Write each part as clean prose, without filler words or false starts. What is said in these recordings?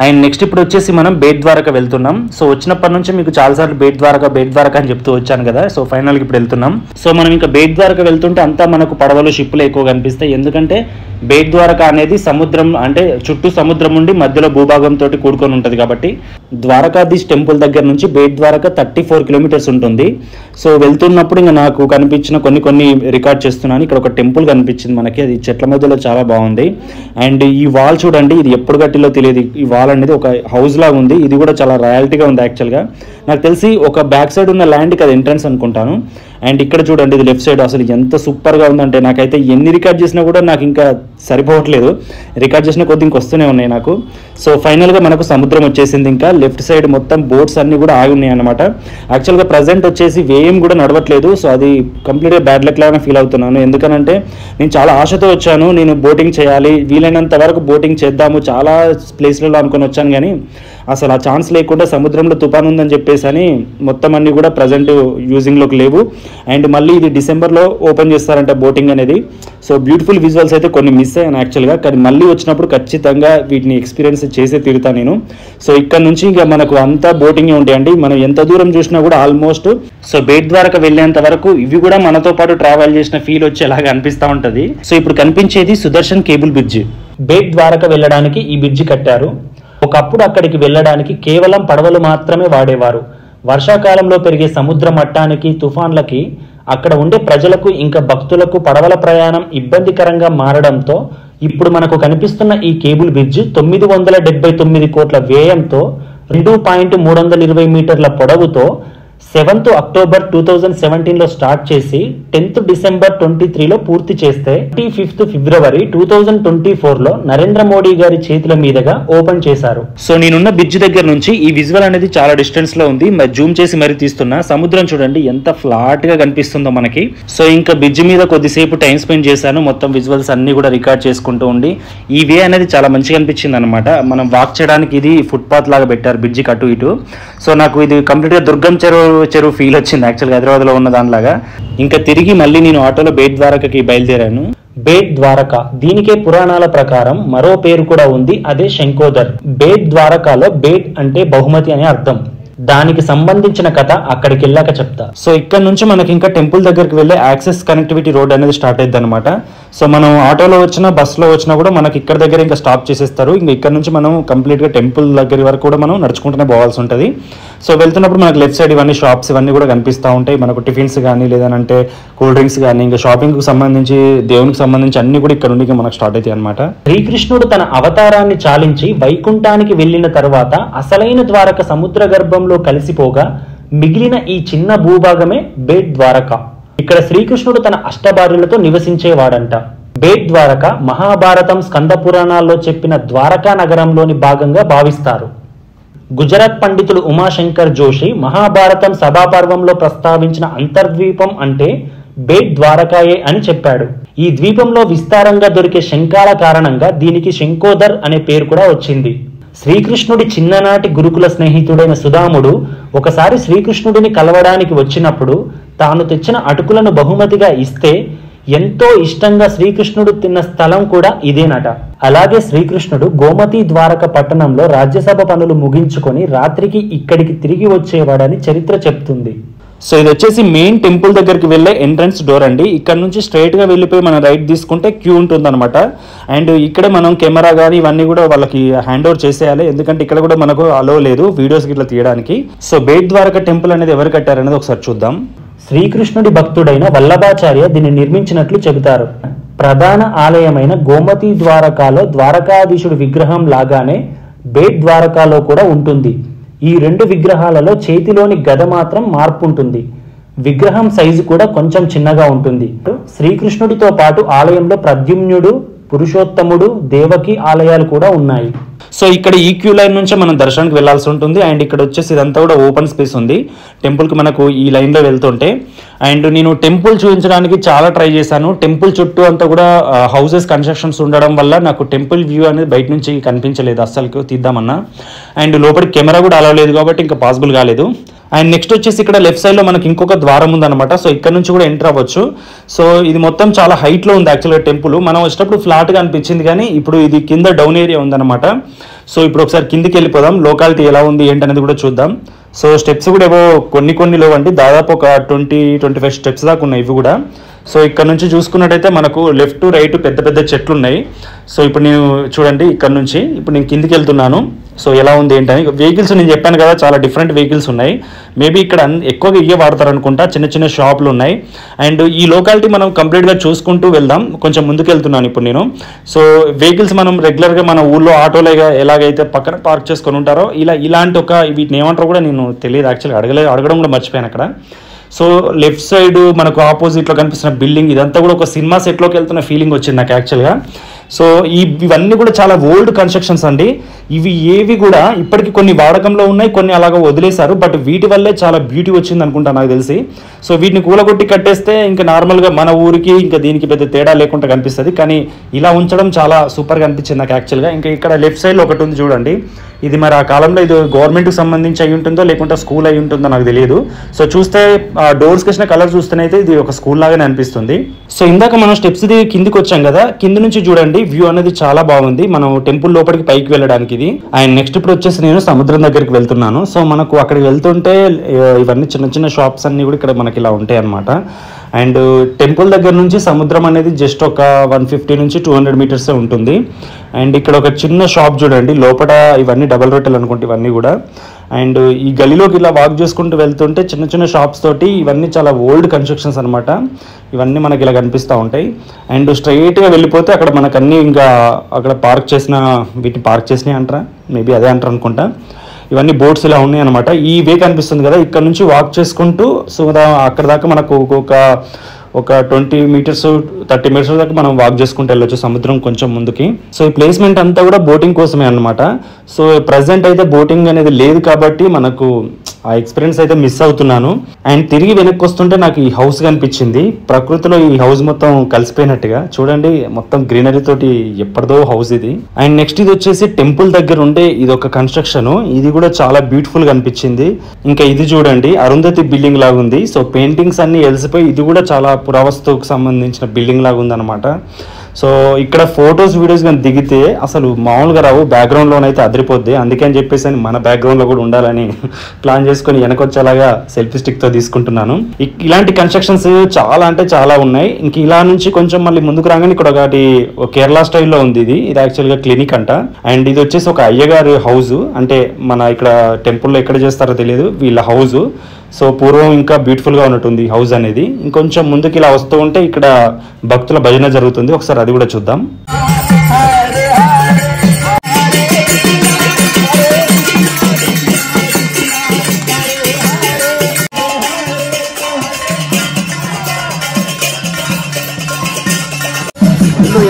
And next ఇప్పుడు వచ్చేసి మనం బేట్ ద్వారకా వెళ్తున్నాం. సో వచ్చినప్పటి నుంచి మీకు చాలాసార్లు బేట్ ద్వారకా అని చెప్తూ వచ్చాను కదా. సో ఫైనల్గా ఇప్పుడు వెళ్తున్నాం. సో మనం ఇంకా బేట్ ద్వారకా వెళ్తుంటే అంతా మనకు పడవలు షిప్పులు ఎక్కువ కనిపిస్తాయి. ఎందుకంటే బేట్ ద్వారకా అనేది సముద్రం, అంటే చుట్టూ సముద్రం ఉండి మధ్యలో భూభాగంతో కూడుకొని ఉంటుంది కాబట్టి ద్వారకాధీశ్ టెంపుల్ దగ్గర నుంచి బేట్ ద్వారకా 34 కిలోమీటర్స్ ఉంటుంది. సో వెళ్తున్నప్పుడు ఇంకా నాకు కనిపించిన కొన్ని రికార్డ్ చేస్తున్నాను. ఇక్కడ ఒక టెంపుల్ కనిపించింది మనకి, అది చెట్ల మధ్యలో చాలా బాగుంది. అండ్ ఈ వాల్ చూడండి, ఇది ఎప్పుడు కట్టిలో తెలియదు. ఈ వాల్ అనేది ఒక హౌస్ లాగా ఉంది. ఇది కూడా చాలా రాయల్టీగా ఉంది. యాక్చువల్గా నాకు తెలిసి ఒక బ్యాక్ సైడ్ ఉన్న ల్యాండ్కి అది ఎంట్రన్స్ అనుకుంటాను. అండ్ ఇక్కడ చూడండి, ఇది లెఫ్ట్ సైడ్ అసలు ఎంత సూపర్గా ఉందంటే నాకైతే ఎన్ని రికార్డ్ చేసినా కూడా నాకు ఇంకా సరిపోవట్లేదు. రికార్డ్ చేసిన కొద్ది ఇంకొస్తూనే ఉన్నాయి నాకు. సో ఫైనల్గా మనకు సముద్రం వచ్చేసింది. ఇంకా లెఫ్ట్ సైడ్ మొత్తం బోట్స్ అన్నీ కూడా ఆగి ఉన్నాయి అనమాట. యాక్చువల్గా ప్రజెంట్ వచ్చేసి వేయం కూడా నడవట్లేదు. సో అది కంప్లీట్గా బ్యాడ్ లక్ లాగా ఫీల్ అవుతున్నాను. ఎందుకనంటే నేను చాలా ఆశతో వచ్చాను, నేను బోటింగ్ చేయాలి, వీలైనంత వరకు బోటింగ్ చేద్దాము చాలా ప్లేస్లలో అనుకుని వచ్చాను. కానీ అసలు ఆ ఛాన్స్ లేకుండా సముద్రంలో తుఫాన్ ఉందని చెప్పేసి అని మొత్తం అన్నీ కూడా ప్రజెంట్ యూజింగ్లోకి లేవు. అండ్ మళ్ళీ ఇది డిసెంబర్లో ఓపెన్ చేస్తారంట బోటింగ్ అనేది. సో బ్యూటిఫుల్ విజువల్స్ అయితే కొన్ని మిస్ అయ్యాను యాక్చువల్గా. కానీ మళ్ళీ వచ్చినప్పుడు ఖచ్చితంగా వీటిని ఎక్స్పీరియన్స్ చేసే తీరుతాను నేను. సో ఇక్కడ నుంచి ఇంకా మనకు అంతా బోటింగే ఉంటాయండి. మనం ఎంత దూరం చూసినా కూడా ఆల్మోస్ట్ సో బేట్ ద్వారకా వెళ్ళేంత వరకు ఇవి కూడా మనతో పాటు ట్రావెల్ చేసిన ఫీల్ వచ్చేలాగా అనిపిస్తూ ఉంటుంది. సో ఇప్పుడు కనిపించేది సుదర్శన్ కేబుల్ బ్రిడ్జ్. బేట్ ద్వారకా వెళ్ళడానికి ఈ బ్రిడ్జ్ కట్టారు. ఒకప్పుడు అక్కడికి వెళ్ళడానికి కేవలం పడవలు మాత్రమే వాడేవారు. వర్షాకాలంలో పెరిగే సముద్ర మట్టానికి, తుఫాన్లకి అక్కడ ఉండే ప్రజలకు ఇంకా భక్తులకు పడవల ప్రయాణం ఇబ్బందికరంగా మారడంతో ఇప్పుడు మనకు కనిపిస్తున్న ఈ కేబుల్ బ్రిడ్జ్ 979 కోట్ల వ్యయంతో 2.320 మీటర్ల పొడవుతో 7th అక్టోబర్ 2017లో స్టార్ట్ చేసి 10th డిసెంబర్ 2023లో పూర్తి చేస్తే 25th ఫిబ్రవరి 2024లో నరేంద్ర మోడీ గారి చేతుల మీదుగా ఓపెన్ చేశారు. సో నేనున్న బ్రిడ్జ్ దగ్గర నుంచి ఈ విజువల్ అనేది చాలా డిస్టెన్స్ లో ఉంది. మరి జూమ్ చేసి మరి తీస్తున్నా. సముద్రం చూడండి ఎంత ఫ్లాట్ గా కనిపిస్తుందో మనకి. సో ఇంకా బ్రిడ్జ్ మీద కొద్దిసేపు టైం స్పెండ్ చేశాను. మొత్తం విజువల్స్ అన్ని కూడా రికార్డ్ చేసుకుంటూ ఉండి ఈ వే అనేది చాలా మంచిగా అనిపించింది అనమాట. మనం వాక్ చేయడానికి ఇది ఫుట్పాత్ లాగా పెట్టారు బ్రిడ్జికి అటు ఇటు. సో నాకు ఇది కంప్లీట్ గా దుర్గం చెరువు ఫీల్ వచ్చింది యాక్చువల్గా హైదరాబాద్లో ఉన్న దానిలాగా. ఇంకా తిరిగి మళ్ళీ నేను ఆటోలో బేట్ ద్వారకాకి బయలుదేరాను. బేట్ ద్వారకా, దీనికే పురాణాల ప్రకారం మరో పేరు కూడా ఉంది, అదే శంకోదర్. బేట్ ద్వారకాలో బేట్ అంటే బహుమతి అనే అర్థం. దానికి సంబంధించిన కథ అక్కడికి వెళ్ళాక చెప్తా. సో ఇక్కడ నుంచి మనకి ఇంకా టెంపుల్ దగ్గరికి వెళ్ళే యాక్సెస్ కనెక్టివిటీ రోడ్ అనేది స్టార్ట్ అయ్యింది అనమాట. సో మనం ఆటోలో వచ్చినా బస్సులో వచ్చినా కూడా మనకి ఇక్కడ దగ్గర ఇంకా స్టాప్ చేసేస్తారు. ఇంకా ఇక్కడ నుంచి మనం కంప్లీట్గా టెంపుల్ దగ్గర వరకు కూడా మనం నడుచుకుంటూనే పోవాల్సి ఉంటుంది. సో వెళ్తున్నప్పుడు మనకు లెఫ్ట్ సైడ్ ఇవన్నీ షాప్స్ ఇవన్నీ కూడా కనిపిస్తూ ఉంటాయి. మనకు టిఫిన్స్ కానీ లేదంటే కూల్ డ్రింక్స్ కానీ ఇంకా షాపింగ్కి సంబంధించి దేవునికి సంబంధించి అన్ని కూడా ఇక్కడ నుండి మనకు స్టార్ట్ అవుతాయి అనమాట. శ్రీకృష్ణుడు తన అవతారాన్ని చాలించి వైకుంఠానికి వెళ్ళిన తర్వాత అసలైన ద్వారక సముద్ర గర్భంలో కలిసిపోగా మిగిలిన ఈ చిన్న భూభాగమే బేట్ ద్వారకా. ఇక్కడ శ్రీకృష్ణుడు తన అష్టభార్యలతో నివసించేవాడంట. బేట్ ద్వారకా మహాభారతం, స్కంద పురాణాల్లో చెప్పిన ద్వారకా నగరంలోని భాగంగా భావిస్తారు. గుజరాత్ పండితుడు ఉమాశంకర్ జోషి మహాభారతం సభాపర్వంలో ప్రస్తావించిన అంతర్ద్వీపం అంటే బేట్ ద్వారకాయే అని చెప్పాడు. ఈ ద్వీపంలో విస్తారంగా దొరికే శంఖాల కారణంగా దీనికి శంకోదర్ అనే పేరు కూడా వచ్చింది. శ్రీకృష్ణుడి చిన్ననాటి గురుకుల స్నేహితుడైన సుదాముడు ఒకసారి శ్రీకృష్ణుడిని కలవడానికి వచ్చినప్పుడు తాను తెచ్చిన అటుకులను బహుమతిగా ఇస్తే ఎంతో ఇష్టంగా శ్రీకృష్ణుడు తిన్న స్థలం కూడా ఇదేనట. అలాగే శ్రీకృష్ణుడు గోమతి ద్వారక పట్టణంలో రాజ్యసభ పనులు ముగించుకొని రాత్రికి ఇక్కడికి తిరిగి వచ్చేవాడని చరిత్ర చెప్తుంది. సో ఇది వచ్చేసి మెయిన్ టెంపుల్ దగ్గరికి వెళ్ళే ఎంట్రన్స్ డోర్ అండి. ఇక్కడ నుంచి స్ట్రైట్ గా వెళ్ళిపోయి మనం రైట్ తీసుకుంటే క్యూ ఉంటుంది అనమాట. అండ్ ఇక్కడ మనం కెమెరా కానీ ఇవన్నీ కూడా వాళ్ళకి హ్యాండ్ ఓవర్ చేసేయాలి. ఎందుకంటే ఇక్కడ కూడా మనకు అలో లేదు వీడియోస్ ఇట్లా తీయడానికి. సో బేట్ ద్వారకా టెంపుల్ అనేది ఎవరు కట్టారనేది ఒకసారి చూద్దాం. శ్రీకృష్ణుడి భక్తుడైన వల్లభాచార్య దీన్ని నిర్మించినట్లు చెబుతారు. ప్రధాన ఆలయమైన గోమతి ద్వారకాలో ద్వారకాధీశుడి విగ్రహం లాగానే బేట్ ద్వారకాలో కూడా ఉంటుంది. ఈ రెండు విగ్రహాలలో చేతిలోని గద మాత్రం మార్పు ఉంటుంది. విగ్రహం సైజు కూడా కొంచెం చిన్నగా ఉంటుంది. శ్రీకృష్ణుడితో పాటు ఆలయంలో ప్రద్యుమ్నుడు, పురుషోత్తముడు, దేవకి ఆలయాలు కూడా ఉన్నాయి. సో ఇక్కడ ఈ క్యూ లైన్ నుంచి మనం దర్శనానికి వెళ్లాల్సి ఉంటుంది. అండ్ ఇక్కడ వచ్చేసి ఇదంతా కూడా ఓపెన్ స్పేస్ ఉంది టెంపుల్ కి మనకు ఈ లైన్ లో వెళ్తుంటే. అండ్ నేను టెంపుల్ చూపించడానికి చాలా ట్రై చేశాను. టెంపుల్ చుట్టూ అంతా కూడా హౌసెస్ కన్స్ట్రక్షన్స్ ఉండడం వల్ల నాకు టెంపుల్ వ్యూ అనేది బయట నుంచి కనిపించలేదు అస్సలు తీద్దామన్నా. అండ్ లోపలికి కెమెరా కూడా అలా లేదు కాబట్టి ఇంకా పాసిబుల్ కాలేదు. అండ్ నెక్స్ట్ వచ్చేసి ఇక్కడ లెఫ్ట్ సైడ్ లో మనకి ఇంకొక ద్వారం ఉందన్నమాట. సో ఇక్కడ నుంచి కూడా ఎంటర్ అవ్వచ్చు. సో ఇది మొత్తం చాలా హైట్ లో ఉంది యాక్చువల్గా టెంపుల్. మనం వచ్చినప్పుడు ఫ్లాట్ గా అనిపించింది కానీ ఇప్పుడు ఇది కింద డౌన్ ఏరియా ఉందన్నమాట. సో ఇప్పుడు ఒకసారి కిందికి వెళ్ళిపోదాం, లోకాలిటీ ఎలా ఉంది ఏంటనేది కూడా చూద్దాం. సో స్టెప్స్ కూడా ఏవో కొన్ని లేవండి, దాదాపు ఒక 20-25 స్టెప్స్ దాకా ఉన్నాయి ఇవి కూడా. సో ఇక్కడ నుంచి చూసుకున్నట్టయితే మనకు లెఫ్ట్ రైట్ పెద్ద పెద్ద చెట్లు ఉన్నాయి. సో ఇప్పుడు నేను చూడండి ఇక్కడ నుంచి ఇప్పుడు నేను కిందికి వెళ్తున్నాను. సో ఎలా ఉంది ఏంటని వెహికల్స్ నేను చెప్పాను కదా, చాలా డిఫరెంట్ వెహికల్స్ ఉన్నాయి. మేబీ ఇక్కడ ఎక్కువగా ఇవే వాడతారు అనుకుంటా, చిన్న చిన్న షాపులు ఉన్నాయి. అండ్ ఈ లోకాలిటీ మనం కంప్లీట్గా చూసుకుంటూ వెళ్దాం. కొంచెం ముందుకు వెళ్తున్నాను ఇప్పుడు నేను. సో వెహికల్స్ మనం రెగ్యులర్గా మన ఊళ్ళో ఆటోలో ఎలాగైతే పక్కన పార్క్ చేసుకొని ఉంటారో ఇలాంటి ఒక వీటిని ఏమంటారో కూడా నేను తెలియదు యాక్చువల్గా, అడగడం కూడా మర్చిపోయాను అక్కడ. సో లెఫ్ట్ సైడ్ మనకు ఆపోజిట్లో కనిపిస్తున్న బిల్డింగ్ ఇదంతా కూడా ఒక సినిమా సెట్లోకి వెళ్తున్న ఫీలింగ్ వచ్చింది నాకు యాక్చువల్గా. సో ఇవన్నీ కూడా చాలా ఓల్డ్ కన్స్ట్రక్షన్స్ అండి. ఇవి ఏవి కూడా ఇప్పటికీ కొన్ని వాడకంలో ఉన్నాయి, కొన్ని అలాగా వదిలేశారు. బట్ వీటి వల్లే చాలా బ్యూటీ వచ్చింది అనుకుంటా నాకు తెలిసి. సో వీటిని కూలగొట్టి కట్టేస్తే ఇంకా నార్మల్గా మన ఊరికి ఇంకా దీనికి పెద్ద తేడా లేకుండా కనిపిస్తుంది. కానీ ఇలా ఉంచడం చాలా సూపర్గా అనిపించింది నాకు యాక్చువల్గా. ఇంకా ఇక్కడ లెఫ్ట్ సైడ్లో ఒకటి ఉంది చూడండి, ఇది మరి ఆ కాలంలో ఇది గవర్నమెంట్కి సంబంధించి అయి ఉంటుందో లేకుంటే స్కూల్ అయి ఉంటుందో నాకు తెలియదు. సో చూస్తే డోర్స్కి వచ్చిన కలర్ చూస్తేనైతే ఇది ఒక స్కూల్ లాగానే అనిపిస్తుంది. సో ఇందాక మనం స్టెప్స్ కిందికి వచ్చాం కదా, కింది నుంచి చూడండి వ్యూ అనేది చాలా బాగుంది. మనం టెంపుల్ లోపలికి పైకి వెళ్ళడానికి ఇది. అండ్ నెక్స్ట్ ఇప్పుడు వచ్చేసి నేను సముద్రం దగ్గరికి వెళ్తున్నాను. సో మనకు అక్కడికి వెళ్తుంటే ఇవన్నీ చిన్న చిన్న షాప్స్ అన్ని కూడా ఇక్కడ మనకి ఇలా ఉంటాయి అనమాట. అండ్ టెంపుల్ దగ్గర నుంచి సముద్రం అనేది జస్ట్ ఒక 150 నుంచి 200 మీటర్సే ఉంటుంది. అండ్ ఇక్కడ ఒక చిన్న షాప్ చూడండి, లోపల ఇవన్నీ డబల్ రొట్టెలు అనుకుంటే ఇవన్నీ కూడా. అండ్ ఈ గలీలోకి ఇలా వాక్ చేసుకుంటూ వెళ్తుంటే చిన్న చిన్న షాప్స్ తోటి ఇవన్నీ చాలా ఓల్డ్ కన్స్ట్రక్షన్స్ అనమాట. ఇవన్నీ మనకి ఇలా కనిపిస్తూ ఉంటాయి. అండ్ స్ట్రైట్గా వెళ్ళిపోతే అక్కడ మనకు అన్నీ ఇంకా అక్కడ వీటిని పార్క్ చేసినాయి అంటారా, మేబీ అదే అంటారు అనుకుంటా. ఇవన్నీ బోట్స్ ఇలా ఉన్నాయి అనమాట. ఈ వే కనిపిస్తుంది కదా, ఇక్కడ నుంచి వాక్ చేసుకుంటూ సో అక్కడ దాకా మనకు ఒక 20 మీటర్స్ 30 మీటర్స్ దాకా మనం వాక్ చేసుకుంటూ వెళ్ళొచ్చు సముద్రం కొంచెం ముందుకి. సో ఈ ప్లేస్మెంట్ అంతా కూడా బోటింగ్ కోసమే అనమాట. సో ప్రజెంట్ అయితే బోటింగ్ అనేది లేదు కాబట్టి మనకు ఆ ఎక్స్పీరియన్స్ అయితే మిస్ అవుతున్నాను. అండ్ తిరిగి వెనక్కి వస్తుంటే నాకు ఈ హౌస్ కనిపించింది. ప్రకృతిలో ఈ హౌస్ మొత్తం కలిసిపోయినట్టుగా చూడండి, మొత్తం గ్రీనరీ తోటి ఎప్పటిదో హౌస్ ఇది. అండ్ నెక్స్ట్ ఇది వచ్చేసి టెంపుల్ దగ్గర ఉండే ఇది ఒక కన్స్ట్రక్షన్, ఇది కూడా చాలా బ్యూటిఫుల్ గా అనిపించింది. ఇంకా ఇది చూడండి అరుంధతి బిల్డింగ్ లాగా ఉంది. సో పెయింటింగ్స్ అన్ని ఎలిసిపోయి ఇది కూడా చాలా పురావస్తుకు సంబంధించిన బిల్డింగ్ లాగా ఉంది అనమాట. సో ఇక్కడ ఫొటోస్ వీడియోస్ కానీ దిగితే అసలు మామూలుగా రావు, బ్యాక్గ్రౌండ్లోనైతే అదిరిపోద్ది. అందుకని చెప్పేసి మన బ్యాక్గ్రౌండ్లో కూడా ఉండాలని ప్లాన్ చేసుకొని వెనకొచ్చేలాగా సెల్ఫీ స్టిక్తో తీసుకుంటున్నాను. ఇలాంటి కన్స్ట్రక్షన్స్ చాలా అంటే చాలా ఉన్నాయి. ఇంక ఇలా నుంచి కొంచెం మళ్ళీ ముందుకు రాగానే ఇక్కడ ఒకటి కేరళ స్టైల్లో ఉంది. ఇది యాక్చువల్గా క్లినిక్ అంట. అండ్ ఇది వచ్చేసి ఒక అయ్యగారి హౌస్, అంటే మన ఇక్కడ టెంపుల్లో ఎక్కడ చేస్తారో తెలియదు వీళ్ళ హౌస్. సో పూర్వం ఇంకా బ్యూటిఫుల్గా ఉన్నట్టుంది హౌస్ అనేది. ఇంకొంచెం ముందుకు ఇలా వస్తూ ఉంటే ఇక్కడ భక్తుల భజన జరుగుతుంది, ఒకసారి అది కూడా చూద్దాం.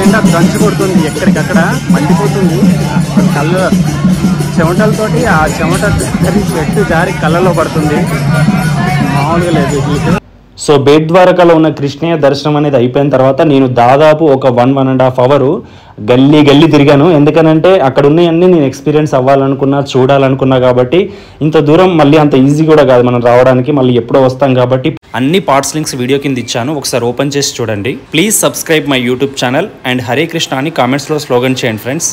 ఎండ దంచి కొడుతుంది, ఎక్కడికక్కడ మండిపోతుంది. కళ్ళు చెమటలతోటి ఆ చెమట చెట్టు జారి కళ్ళలో పడుతుంది, మామూలుగా లేదు. సో బేట్ ద్వారకాలో ఉన్న కృష్ణయ్య దర్శనం అనేది అయిపోయిన తర్వాత నేను దాదాపు ఒక 1.5 అవర్ గల్లీ తిరిగాను. ఎందుకనంటే అక్కడ ఉన్నాయన్నీ నేను ఎక్స్పీరియన్స్ అవ్వాలనుకున్నా, చూడాలనుకున్నా. కాబట్టి ఇంత దూరం మళ్ళీ అంత ఈజీ కూడా కాదు మనం రావడానికి, మళ్ళీ ఎప్పుడో వస్తాం కాబట్టి అన్ని పార్ట్స్ లింక్స్ వీడియో కింద ఇచ్చాను, ఒకసారి ఓపెన్ చేసి చూడండి. Please subscribe my YouTube channel and Hare Krishna అని కామెంట్స్లో స్లోగన్ చేయండి ఫ్రెండ్స్.